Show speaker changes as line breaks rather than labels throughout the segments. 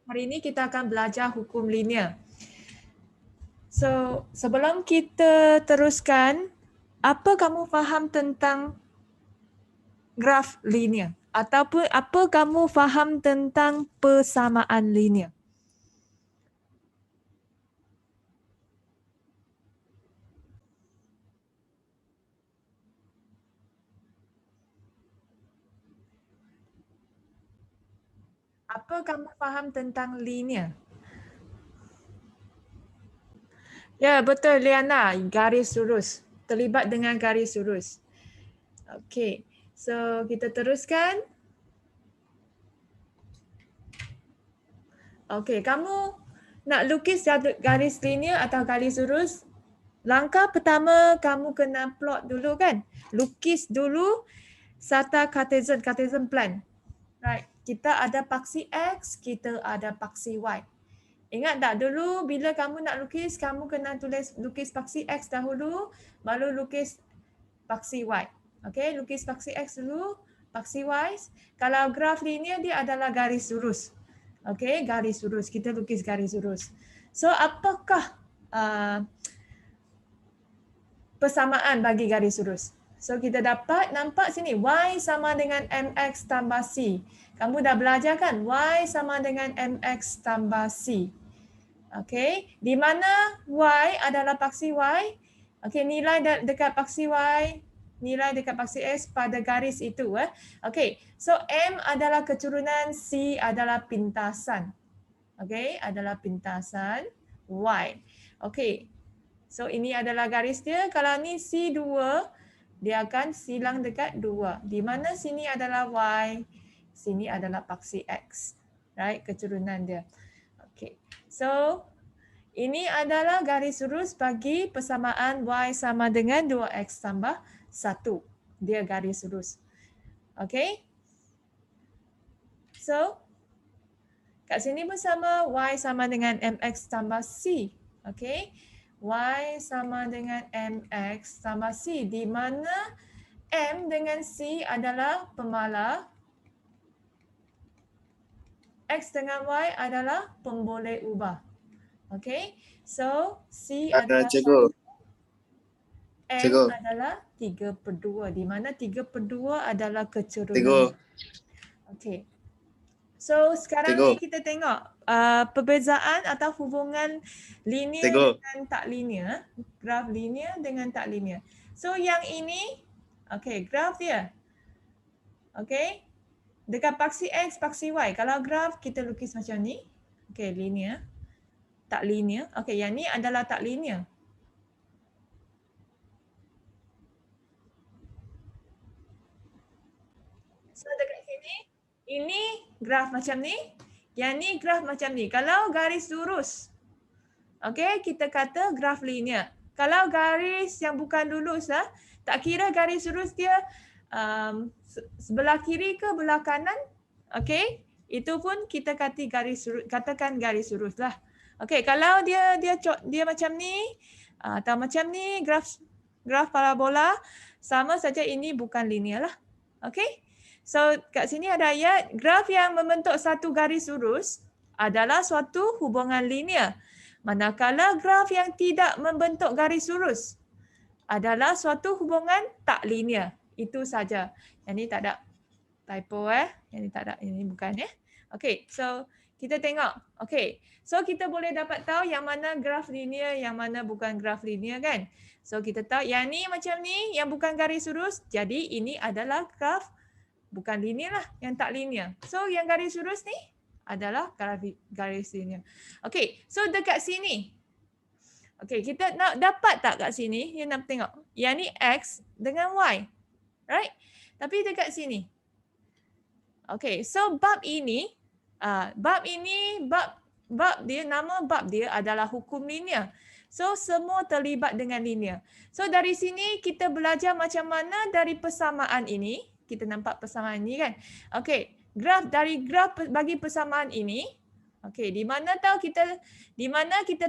Hari ini kita akan belajar hukum linear. So, sebelum kita teruskan, apa kamu faham tentang graf linear? Ataupun apa kamu faham tentang persamaan linear? Apa kamu faham tentang linear? Ya, betul Liana, garis lurus. Terlibat dengan garis lurus. Okey. So, kita teruskan. Okey, kamu nak lukis garis linear atau garis lurus? Langkah pertama kamu kena plot dulu kan? Lukis dulu serta Cartesian plan. Right. Kita ada paksi X, kita ada paksi Y. Ingat tak dulu bila kamu nak lukis, kamu kena lukis paksi X dahulu, baru lukis paksi Y. Okey, lukis paksi X dulu, paksi Y. Kalau graf linear dia adalah garis lurus. Okey, garis lurus. Kita lukis garis lurus. So, apakah persamaan bagi garis lurus? So, kita dapat nampak sini, Y sama dengan MX tambah C. Kamu dah belajar kan? Y sama dengan MX tambah C. Okey, di mana Y adalah paksi Y? Okey, nilai dekat paksi Y, nilai dekat paksi X pada garis itu. Okey, so M adalah keturunan, C adalah pintasan. Okey, adalah pintasan Y. Okey, so ini adalah garis dia. Kalau ni C2, dia akan silang dekat 2. Di mana sini adalah Y, sini adalah paksi X. Right, keturunan dia. Okey, so ini adalah garis lurus bagi persamaan Y sama dengan 2X tambah 1. Dia garis lurus. Okey? So, kat sini bersama Y sama dengan MX tambah C. Okey? Y sama dengan MX tambah C. Di mana M dengan C adalah pemalar. X dengan Y adalah pemboleh ubah. Okay, so C adalah
Cikgu.
M adalah 3/2, di mana 3/2 adalah keturunan.
Cikgu.
Okay, so sekarang ni kita tengok perbezaan atau hubungan linear dengan tak linear, graf linear dengan tak linear. So yang ini, okay, graf dia. Okay, dekat paksi X, paksi Y. Kalau graf kita lukis macam ni, okay, linear. Tak linear. Okey, yang ni adalah tak linear. So dekat sini, ini graf macam ni, yang ni graf macam ni. Kalau garis lurus, okey, kita kata graf linear. Kalau garis yang bukan lurus, tak kira garis lurus dia sebelah kiri ke belah kanan, okey, itu pun kita katakan garis lurus lah. Okey, kalau dia macam ni atau macam ni, graf parabola, sama saja ini bukan linear lah. Okey. So kat sini ada ayat, graf yang membentuk satu garis lurus adalah suatu hubungan linear. Manakala graf yang tidak membentuk garis lurus adalah suatu hubungan tak linear. Itu saja. Yang ni tak ada typo Yang ni tak ada, ini bukan Okey, so kita tengok. Okey, so kita boleh dapat tahu yang mana graf linear, yang mana bukan graf linear kan. So kita tahu yang ni macam ni, yang bukan garis lurus, jadi ini adalah graf bukan linear lah, yang tak linear. So yang garis lurus ni adalah garis linear. Okey, so dekat sini. Okey, kita nak dapat tak kat sini? You nak tengok. Yang ni X dengan Y. Right? Tapi dekat sini. Okey, so bab ini nama bab dia adalah hukum linear. So semua terlibat dengan linear. So dari sini kita belajar macam mana dari persamaan ini, kita nampak persamaan ini kan. Okey, graf bagi persamaan ini, okey, di mana kita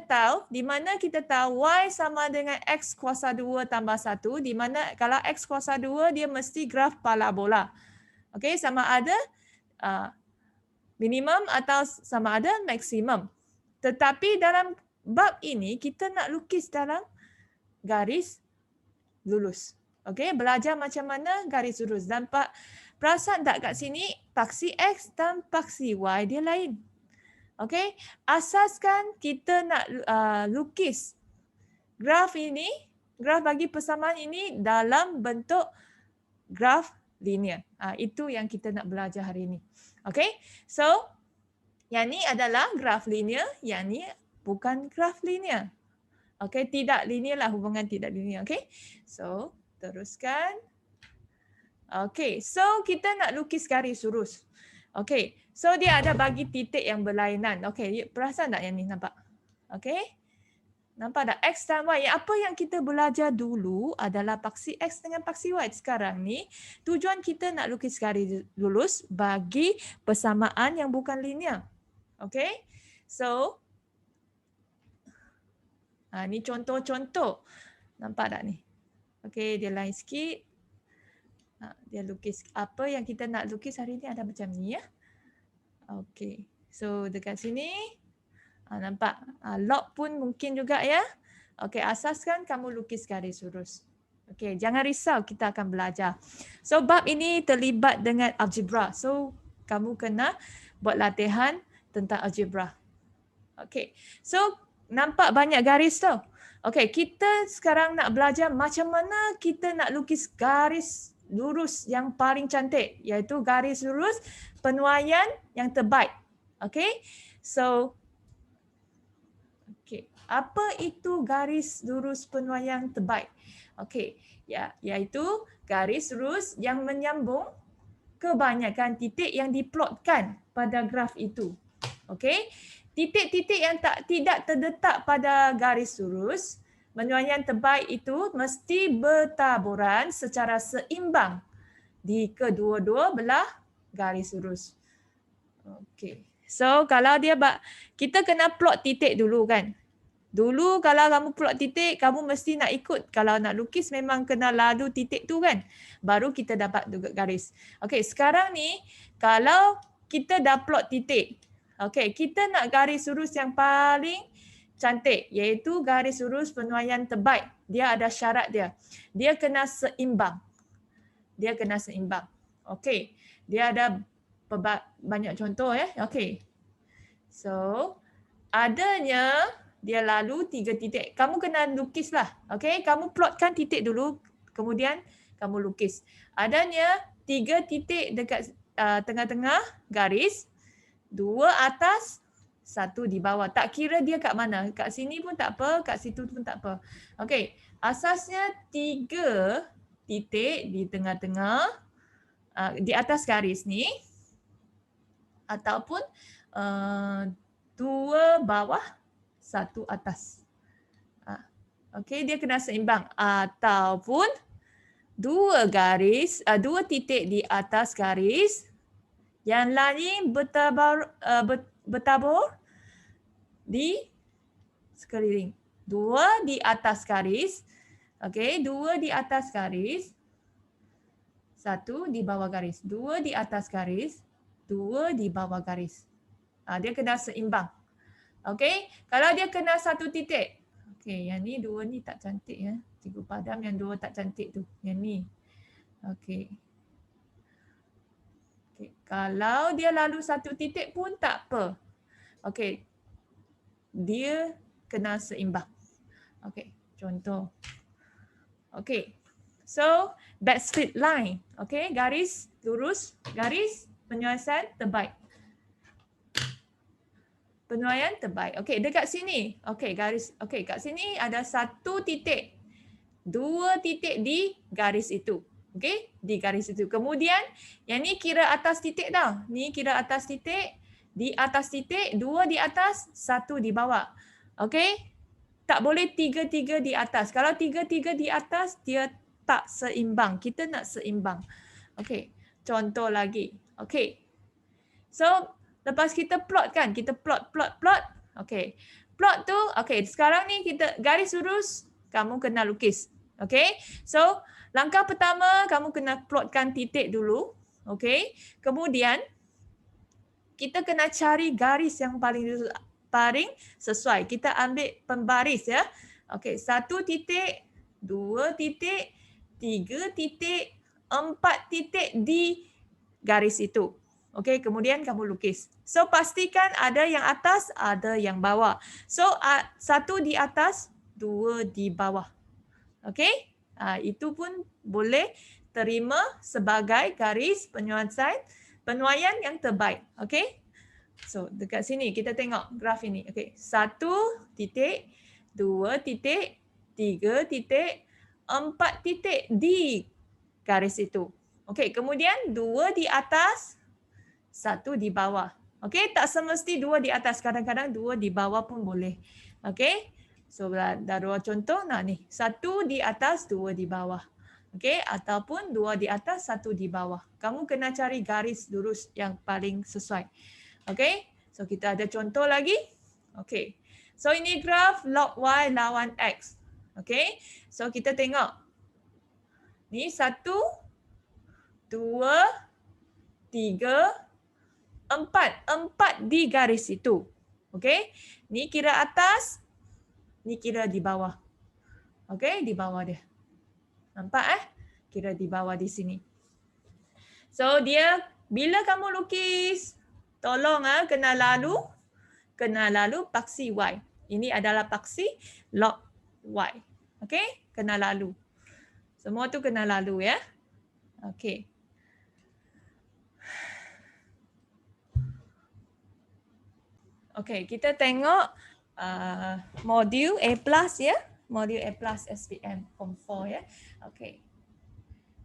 tahu Y sama dengan X kuasa 2 tambah 1, di mana kalau X kuasa 2 dia mesti graf parabola. Okey, sama ada minimum atau sama ada maksimum. Tetapi dalam bab ini kita nak lukis dalam garis lurus. Okey, belajar macam mana garis lurus. Dan perasan tak kat sini paksi X dan paksi Y dia lain. Okey, asaskan kita nak lukis graf ini, graf bagi persamaan ini dalam bentuk graf linear. Itu yang kita nak belajar hari ini. Okey, so yang ni adalah graf linear, yang ni bukan graf linear. Okey, tidak linear lah, hubungan tidak linear. Okey, so teruskan. Okey, so kita nak lukis garis lurus. Okey, so dia ada bagi titik yang berlainan. Okey, perasan tak yang ni nampak? Okey, nampak tak? X dan Y. Apa yang kita belajar dulu adalah paksi X dengan paksi Y. Sekarang ni tujuan kita nak lukis garis lurus bagi persamaan yang bukan linear. Okey, so ni contoh-contoh. Nampak tak ni? Okey, dia lain sikit. Dia lukis apa yang kita nak lukis hari ni ada macam ni ya. Okey, so dekat sini nampak log pun mungkin juga ya. Okey, asaskan kamu lukis garis lurus. Okey, jangan risau, kita akan belajar. So bab ini terlibat dengan algebra. So kamu kena buat latihan tentang algebra. Okey, so nampak banyak garis tu. Okey, kita sekarang nak belajar macam mana kita nak lukis garis lurus yang paling cantik, iaitu garis lurus penuaian yang terbaik. Okey, so apa itu garis lurus penuaian terbaik? Okey, iaitu garis lurus yang menyambung kebanyakan titik yang diplotkan pada graf itu. Okey, titik-titik yang tidak terletak pada garis lurus penuaian terbaik itu mesti bertaburan secara seimbang di kedua-dua belah garis lurus. Okey, so kalau kita kena plot titik dulu kan. Dulu kalau kamu plot titik, kamu mesti nak ikut. Kalau nak lukis memang kena lalu titik tu kan. Baru kita dapat garis. Okey, sekarang ni kalau kita dah plot titik. Okey, kita nak garis lurus yang paling cantik, iaitu garis lurus penuaian terbaik. Dia ada syarat dia. Dia kena seimbang. Dia kena seimbang. Okey, dia ada banyak contoh ya. Okey. So, adanya dia lalu 3 titik. Kamu kena lukislah. Okey, kamu plotkan titik dulu, kemudian kamu lukis. Adanya 3 titik dekat tengah-tengah garis, 2 atas, 1 di bawah. Tak kira dia kat mana. Kat sini pun tak apa, kat situ pun tak apa. Okey, asasnya 3 titik di tengah-tengah, di atas garis ni, ataupun 2 bawah, 1 atas. Okey, dia kena seimbang. Ataupun 2 titik di atas garis, yang lain bertabur di sekeliling. 2 di atas garis. Okey, 2 di atas garis, 1 di bawah garis. 2 di atas garis, 2 di bawah garis. Dia kena seimbang. Okey, kalau dia kena 1 titik. Okey, yang ni 2 ni tak cantik ya. Cikgu padam yang 2 tak cantik tu. Yang ni. Okey. Okey, kalau dia lalu 1 titik pun tak apa. Okey. Dia kena seimbang. Okey, contoh. Okey. So, backstreet line. Okey, garis lurus, garis penyelesaian terbaik. Penuaian terbaik. Okey, dekat sini. Okey, garis. Okey, kat sini ada 1 titik. 2 titik di garis itu. Okey, di garis itu. Kemudian, yang ni kira atas titik tau. Ni kira atas titik. Di atas titik, 2 di atas, 1 di bawah. Okey, tak boleh 3-3 di atas. Kalau 3-3 di atas, dia tak seimbang. Kita nak seimbang. Okey, contoh lagi. Okey, so lepas kita plot kan, kita plot. Okey. Plot tu, okey, sekarang ni kita garis lurus, kamu kena lukis. Okey. So, langkah pertama kamu kena plotkan titik dulu. Okey. Kemudian kita kena cari garis yang paling sesuai. Kita ambil pembaris ya. Okey, 1 titik, 2 titik, 3 titik, 4 titik di garis itu. Okey, kemudian kamu lukis. So pastikan ada yang atas, ada yang bawah. So 1 di atas, 2 di bawah. Okey? Itu pun boleh terima sebagai garis penyuaian yang terbaik. Okey? So, dekat sini kita tengok graf ini. Okey, 1 titik, 2 titik, 3 titik, 4 titik di garis itu. Okey, kemudian 2 di atas, 1 di bawah. Okey, tak semesti 2 di atas. Kadang-kadang 2 di bawah pun boleh. Okey? So, dah 2 contoh. Nah, ni. 1 di atas, 2 di bawah. Okey, ataupun 2 di atas, 1 di bawah. Kamu kena cari garis lurus yang paling sesuai. Okey, so kita ada contoh lagi. Okey, so ini graf log Y lawan X. Okey, so kita tengok. Ni 1, 2, 3, 4. 4 di garis itu. Okey, ni kira atas, ni kira di bawah. Okey, di bawah dia. Nampak Kira di bawah di sini. So dia bila kamu lukis, tolong kena lalu paksi Y. Ini adalah paksi log Y. Okey, kena lalu. Semua tu kena lalu ya. Okey. Okey, kita tengok modul A+ ya. Modul A+ SPM Form 4 ya. Okey.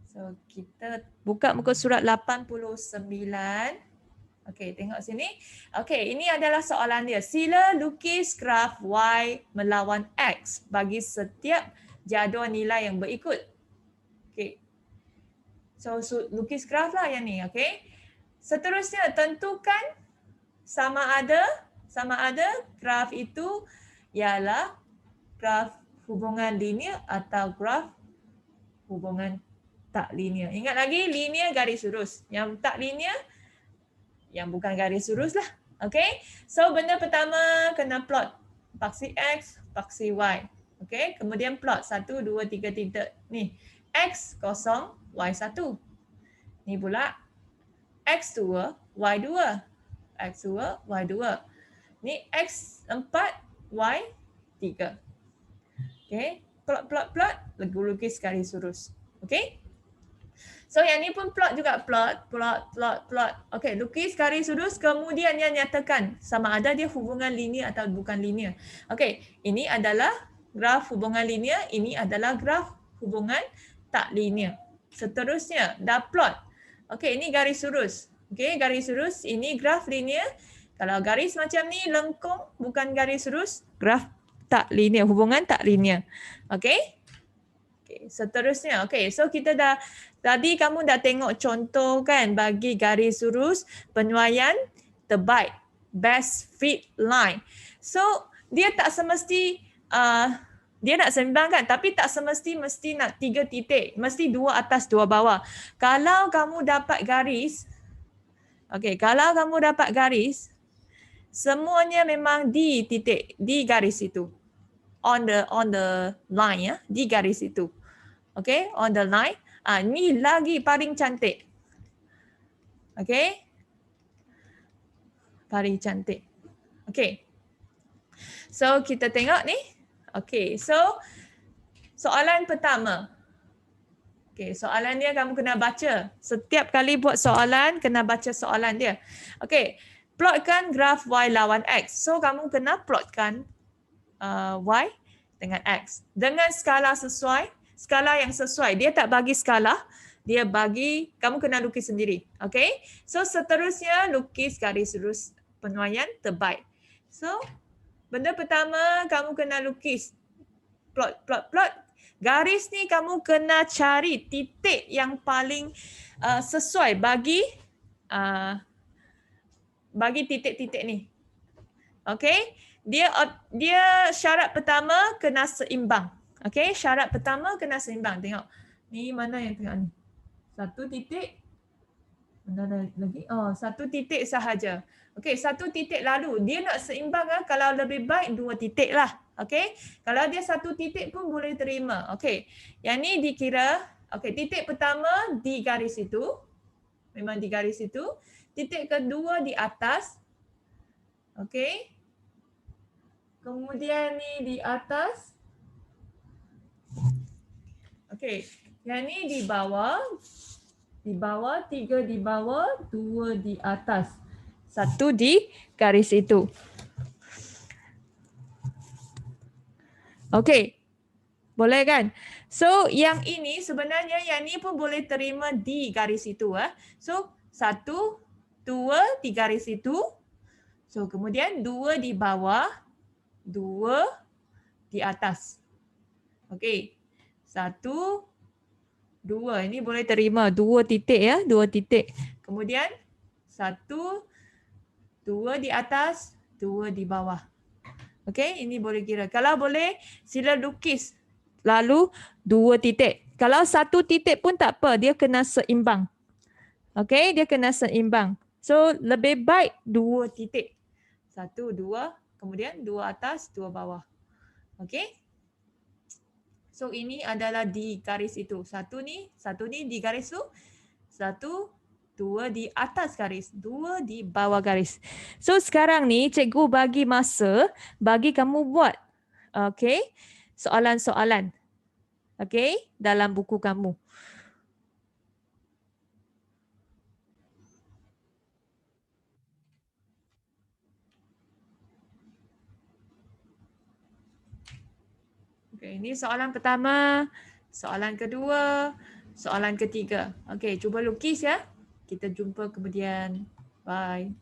So kita buka muka surat 89. Okey, tengok sini. Okey, ini adalah soalan dia. Sila lukis graf Y melawan X bagi setiap jadual nilai yang berikut. Okey. So lukis graf lah yang ni, okey. Seterusnya tentukan sama ada graf itu ialah graf hubungan linear atau graf hubungan tak linear. Ingat lagi, linear garis lurus. Yang tak linear yang bukan garis lurus lah. Okay. So benda pertama kena plot paksi X, paksi Y. Okay. Kemudian plot 1, 2, 3 titik. Ni X kosong, Y1. Ni pula X2, Y2. X2, Y2. Ni X4, Y3. Okay. Plot. Lukis garis lurus. Okay. So yang ni pun plot juga, plot. Okey, lukis garis lurus kemudian yang nyatakan sama ada dia hubungan linear atau bukan linear. Okey, ini adalah graf hubungan linear, ini adalah graf hubungan tak linear. Seterusnya dah plot. Okey, ini garis lurus. Okey, garis lurus, ini graf linear. Kalau garis macam ni lengkung bukan garis lurus, graf tak linear, hubungan tak linear. Okey? Okay, seterusnya. Okay, so kita tadi kamu dah tengok contoh kan bagi garis lurus penyuaian terbaik, best fit line. So dia tak semesti dia nak seimbang kan, tapi tak mesti nak 3 titik, mesti 2 atas 2 bawah. Kalau kamu dapat garis, kalau kamu dapat garis, semuanya memang di titik, di garis itu, on the line ya, di garis itu. Okay, on the line. Ni lagi paling cantik. Okay. Paling cantik. Okay. So, kita tengok ni. Okay, so soalan pertama. Okay, soalan dia kamu kena baca. Setiap kali buat soalan, kena baca soalan dia. Okay, plotkan graf Y lawan X. So, kamu kena plotkan Y dengan X. Dengan skala sesuai. Skala yang sesuai. Dia tak bagi skala. Dia bagi, kamu kena lukis sendiri. Okay. So seterusnya lukis garis lurus penyuaian terbaik. So benda pertama kamu kena lukis. Plot. Garis ni kamu kena cari titik yang paling sesuai bagi titik-titik ni. Okay. Dia syarat pertama kena seimbang. Okey, syarat pertama kena seimbang. Tengok. Ni mana yang tengok ni? 1 titik. Mana lagi? Oh, satu titik sahaja. Okey, satu titik lalu. Dia nak seimbang kalau lebih baik 2 titik lah. Okey. Kalau dia satu titik pun boleh terima. Okey. Yang ni dikira, okey, titik pertama di garis itu. Memang di garis itu. Titik kedua di atas. Okey. Kemudian ni di atas. Okey. Yang ni di bawah. Di bawah, 3 di bawah, 2 di atas. 1 di garis itu. Okey. Boleh kan? So yang ini sebenarnya yang ni pun boleh terima di garis itu. So 1, 2 di garis itu. So kemudian 2 di bawah, 2 di atas. Okey. 1, 2. Ini boleh terima 2 titik ya, 2 titik. Kemudian 1, 2 di atas, 2 di bawah. Okey, ini boleh kira. Kalau boleh sila lukis lalu 2 titik. Kalau 1 titik pun tak apa, dia kena seimbang. Okey, dia kena seimbang. So lebih baik 2 titik. 1, 2, kemudian 2 atas, 2 bawah. Okey. So ini adalah di garis itu. Satu ni di garis tu. 1, 2 di atas garis, 2 di bawah garis. So sekarang ni cikgu bagi masa bagi kamu buat soalan-soalan. Dalam buku kamu. Ini soalan pertama, soalan kedua, soalan ketiga. Cuba lukis ya. Kita jumpa kemudian. Bye.